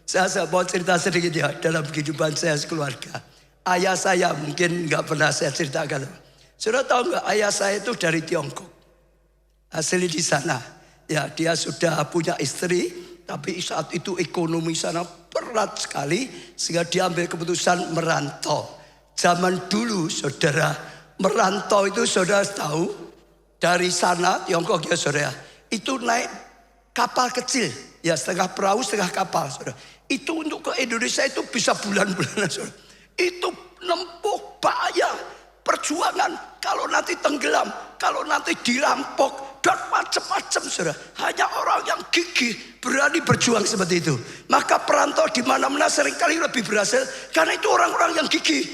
Saya mau cerita sedikit ya dalam kehidupan saya sekeluarga. Ayah saya mungkin nggak pernah saya ceritakan. Saudara tahu nggak, ayah saya itu dari Tiongkok. Asli di sana. Ya, dia sudah punya istri, tapi saat itu ekonomi sana berat sekali sehingga dia ambil keputusan merantau. Zaman dulu saudara, merantau itu saudara tahu dari sana Tiongkok ya saudara, itu naik kapal kecil, ya setengah perahu setengah kapal saudara. Itu untuk ke Indonesia itu bisa bulan-bulanan saudara. Itu nempuh bahaya perjuangan, kalau nanti tenggelam, kalau nanti dirampok dan macam-macam saudara. Hanya orang yang gigih berani berjuang seperti itu. Maka perantau di mana-mana seringkali lebih berhasil karena itu orang-orang yang gigih.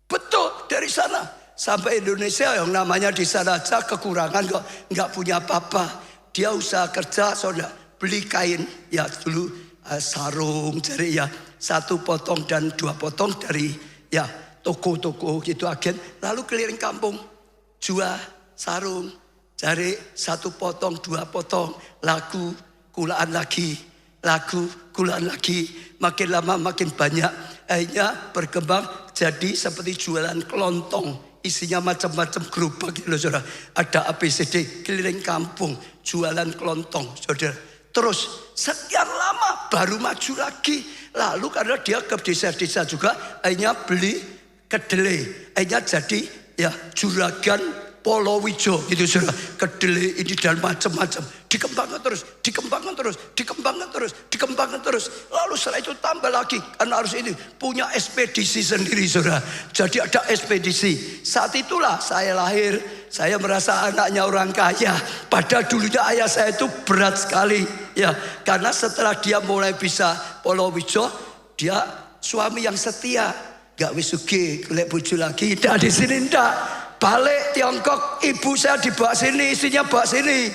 Betul, dari sana sampai Indonesia yang namanya di sana aja kekurangan kok, nggak punya apa-apa. Dia usaha kerja saudara, beli kain ya dulu sarung dari ya 1 potong dan 2 potong dari ya toko-toko gitu agen, lalu keliling kampung jual sarung, cari 1 potong 2 potong, lagu kulaan lagi, makin lama makin banyak, akhirnya berkembang jadi seperti jualan kelontong, isinya macam-macam gerobak gitu saudara, ada ABCD keliling kampung jualan kelontong saudara. Terus sekian lama baru maju lagi, lalu karena dia ke desa-desa juga, akhirnya beli kedelai, akhirnya jadi ya juragan Polowijo gitu saudara. Kedelai ini dan macam-macam dikembangkan terus. Lalu setelah itu tambah lagi karena harus ini punya ekspedisi sendiri saudara. Jadi ada ekspedisi. Saat itulah saya lahir, saya merasa anaknya orang kaya. Padahal dulunya ayah saya itu berat sekali ya, karena setelah dia mulai bisa Polowijo, dia suami yang setia. Gak wis sugih, golek bojo lagi, ndak di sini ndak. Balik Tiongkok, ibu saya dibawa sini, istrinya bawa sini.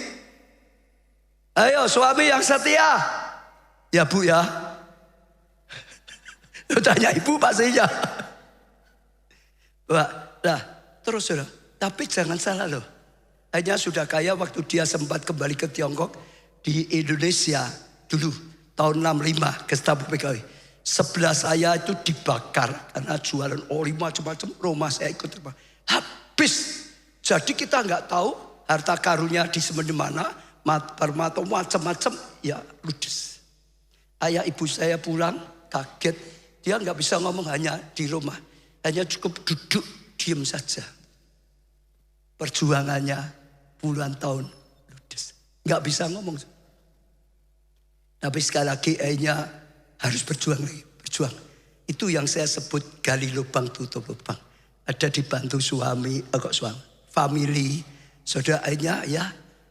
Ayo suami yang setia. Ya bu ya. Lu tanya ibu pastinya. Nah terus saudara, tapi jangan salah loh. Hanya sudah kaya waktu dia sempat kembali ke Tiongkok. Di Indonesia dulu tahun 65 Gestapo PKW. Sebelah saya itu dibakar karena jualan oli macam-macam, rumah saya ikut habis. Jadi kita nggak tahu harta karunnya di mana, permata macam-macam ya ludes. Ayah ibu saya pulang kaget, dia nggak bisa ngomong, hanya di rumah, hanya cukup duduk diam saja. Perjuangannya puluhan tahun ludes, nggak bisa ngomong. Tapi sekali lagi akhirnya harus berjuang lagi, berjuang. Itu yang saya sebut gali lubang tutup lubang. Ada dibantu suami, family, saudara, akhirnya ya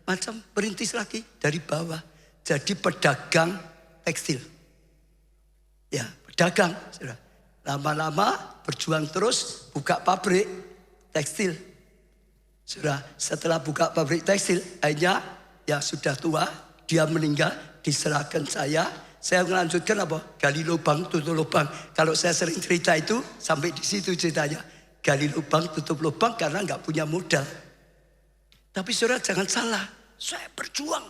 macam berintis lagi dari bawah. Jadi pedagang tekstil. Ya, pedagang, saudara. Lama-lama berjuang terus, buka pabrik tekstil. Saudara, setelah buka pabrik tekstil, akhirnya ya sudah tua, dia meninggal, diserahkan saya. Saya melanjutkan apa? Gali lubang, tutup lubang. Kalau saya sering cerita itu, sampai di situ ceritanya. Gali lubang, tutup lubang karena nggak punya modal. Tapi saudara jangan salah. Saya berjuang.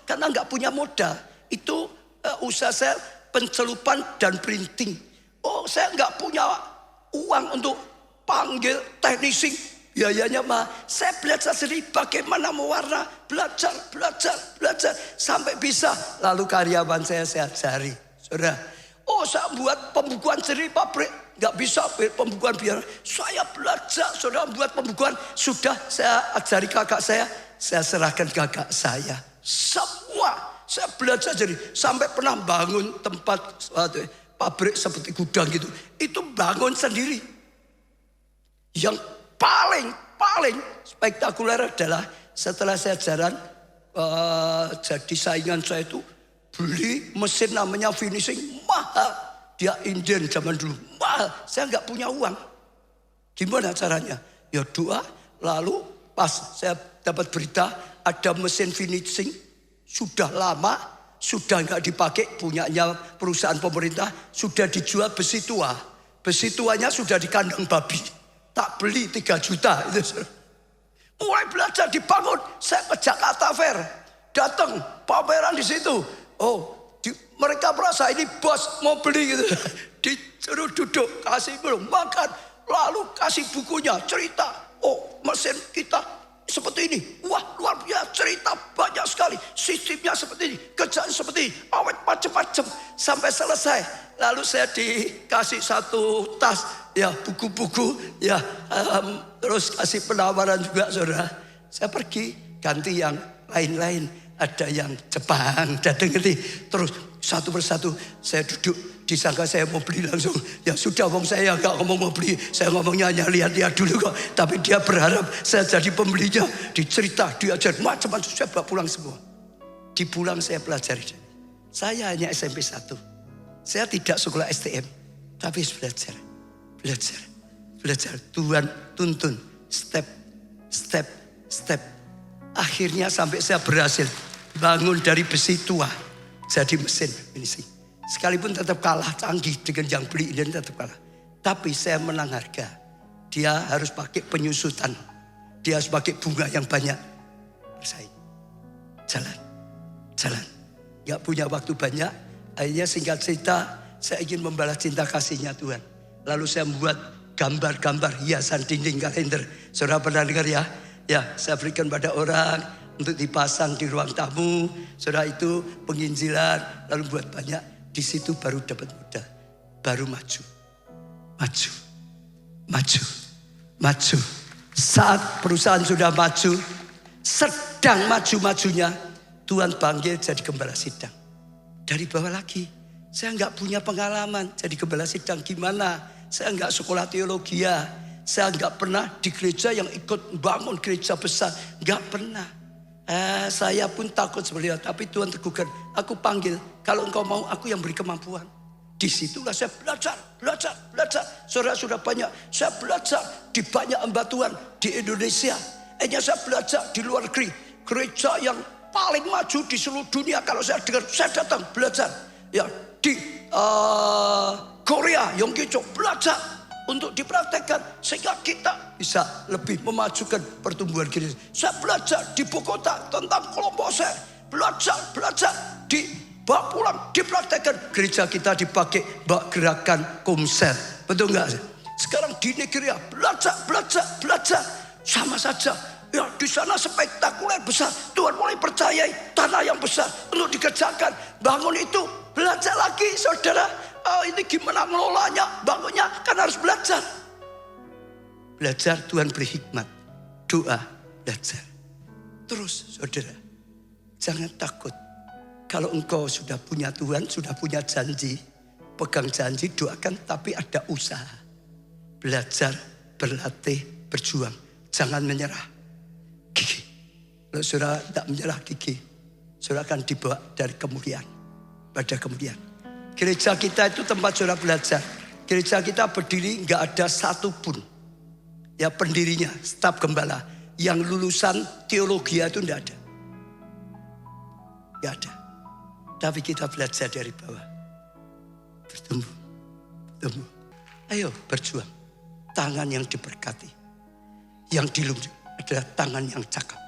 Karena nggak punya modal. Itu usaha saya pencelupan dan printing. Oh saya nggak punya uang untuk panggil teknisi. Biayanya mah, saya belajar sendiri bagaimana mewarna, belajar sampai bisa. Lalu karyawan saya ajari, saudara. Oh saya buat pembukuan sendiri pabrik, nggak bisa pembukuan biar. Saya belajar, saudara, buat pembukuan sudah saya ajari kakak saya serahkan kakak saya. Semua saya belajar jadi sampai pernah bangun tempat pabrik seperti gudang gitu. Itu bangun sendiri. Yang paling spektakuler adalah setelah saya jalan jadi saingan saya itu beli mesin namanya finishing mahal. Dia Indian zaman dulu mahal. Saya nggak punya uang. Gimana caranya? Ya doa. Lalu pas saya dapat berita ada mesin finishing sudah lama, sudah nggak dipakai, punyanya perusahaan pemerintah, sudah dijual besi tua. Besi tuanya sudah di kandang babi. Tak beli 3 juta itu. Mulai belajar dibangun. Saya ke Jakarta Fair, datang pameran di situ. Mereka merasa ini bos mau beli gitu. Disuruh duduk, kasih minum, makan. Lalu kasih bukunya, cerita. Mesin kita seperti ini. Wah, luar biasa, cerita banyak sekali. Sistemnya seperti ini, kerjaan seperti ini. Awet macam-macam sampai selesai. Lalu saya dikasih satu tas, ya buku-buku, ya terus kasih penawaran juga, saudara. Saya pergi ganti yang lain-lain. Ada yang Jepang datang nanti. Terus satu persatu saya duduk. Disangka saya mau beli langsung. Ya sudah, wong saya gak ngomong mau beli. Saya ngomongnya hanya lihat-lihat dulu kok. Tapi dia berharap saya jadi pembelinya. Dicerita, diajar macam-macam. Saya bawa pulang semua. Di pulang saya pelajari. Saya hanya SMP 1. Saya tidak sekolah STM. Tapi belajar. Belajar. Tuhan tuntun. Step. Akhirnya sampai saya berhasil bangun dari besi tua jadi mesin finishing. Sekalipun tetap kalah canggih dengan yang beli ini, tetap kalah. Tapi saya menang harga. Dia harus pakai penyusutan. Dia harus pakai bunga yang banyak. Bersaing. Jalan. Gak punya waktu banyak. Akhirnya singkat cerita, saya ingin membalas cinta kasihnya Tuhan. Lalu saya membuat gambar-gambar hiasan dinding kalender. Saudara pernah dengar ya? Ya, saya berikan pada orang untuk dipasang di ruang tamu. Saudara, itu penginjilan, lalu buat banyak. Di situ baru dapat modal, baru maju. Saat perusahaan sudah maju, sedang maju-majunya, Tuhan panggil jadi gembala sidang. Dari bawah lagi, saya nggak punya pengalaman jadi gembala sidang gimana. Saya nggak sekolah teologi ya. Saya nggak pernah di gereja yang ikut bangun gereja besar. Nggak pernah. Saya pun takut seperti itu. Tapi Tuhan teguhkan. Aku panggil. Kalau engkau mau, aku yang beri kemampuan. Disitulah saya belajar. Saudara sudah banyak. Saya belajar di banyak hamba Tuhan di Indonesia. Saya belajar di luar negeri. Gereja yang paling maju di seluruh dunia. Kalau saya dengar, saya datang belajar. Ya, di Korea, Yonggi-cho, belajar. Untuk dipraktekkan sehingga kita bisa lebih memajukan pertumbuhan gereja. Saya belajar di Bogota tentang kelompok saya. Belajar dibawa pulang, dipraktekkan. Gereja kita dipakai buat gerakan komsel. Betul nggak? Sekarang di Nigeria belajar. Sama saja. Ya, di sana spektakuler besar. Tuhan mulai percayai tanah yang besar untuk dikerjakan. Bangun itu, belajar lagi, saudara. Ini gimana ngelolanya, bangunnya, kan harus belajar. Belajar, Tuhan beri hikmat. Doa, belajar. Terus saudara, jangan takut. Kalau engkau sudah punya Tuhan, sudah punya janji, pegang janji, doakan, tapi ada usaha. Belajar, berlatih, berjuang. Jangan menyerah. Gigi. Kalau saudara tidak menyerah gigi, saudara akan dibawa dari kemuliaan pada kemuliaan. Gereja kita itu tempat saudara belajar. Gereja kita berdiri nggak ada satupun ya pendirinya, staf gembala yang lulusan teologi itu nggak ada. Nggak ada. Tapi kita belajar dari bawah. Bertumbuh. Ayo berjuang. Tangan yang diberkati, yang dilunjuk adalah tangan yang cakap.